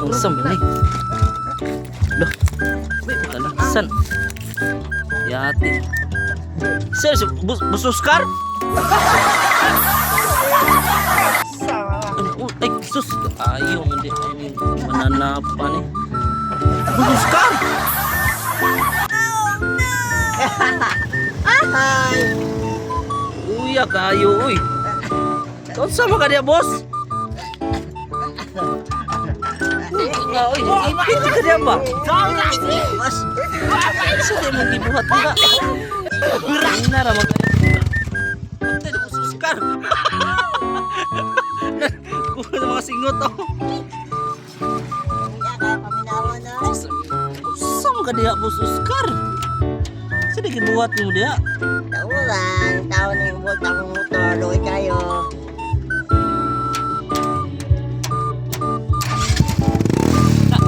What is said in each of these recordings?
Ang sama ni. Loh. Kalaksan. Yati. Sir, bus Oscar? Ay, sus. Ayaw, hindi. Ay, mananapan eh. Bus Oscar? Uya kayo, uy. Kau sama ka dia, bos? Uy, ipit ka dia ba? Mas, isa din mong gibuhat nila. Ini na ramang kayo. Ate, nagsuskar. Kuha na mga singot, oh. Sama ka dia, bos Oscar? Sino gibuhat mo dia? Taulan, taon yung buhat akong motor, doy kayo.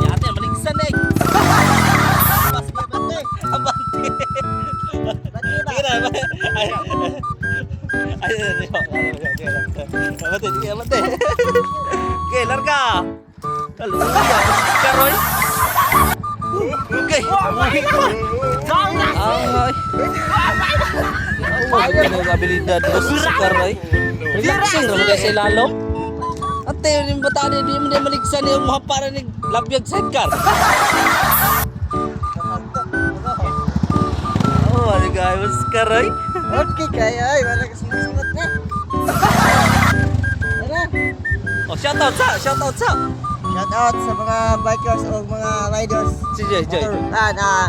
Yate, maligsan eh. Abante. Sige na, abante. Oke, larga. Kalau ya, karoy. Oke. Ay, may habilidad bos karoy. Relaxing naman kayo sa ilalom. Ate, yung bata niya, di mo na maligsan yung mga para ni lapyag sidecar. Oh, ano guys, mas karoy? Okay kaya, ay, wala ka sumusunod na. Tara. Oh, shoutout sa. Shout out sa mga bikers o mga riders. Si Joy.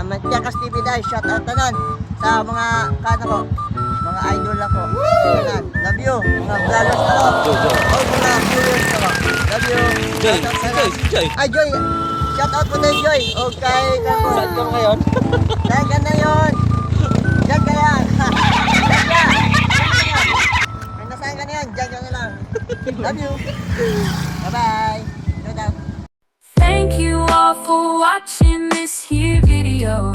Matiakas TV dahil shout out tanan sa mga ko, mga idol ako. Tanan. Love you, mga brothers ko. O mga viewers ko. Love you. Joy, si Joy. Ay, Joy. Shout out po tayo, Joy. Okay, kako. Saan ka ngayon? Saan ka na yun? Diyan ka yan. Diyan ka. Kung nasaan ka na yan, diyan ka na lang. Love you. Bye-bye. Thank you all for watching this here video.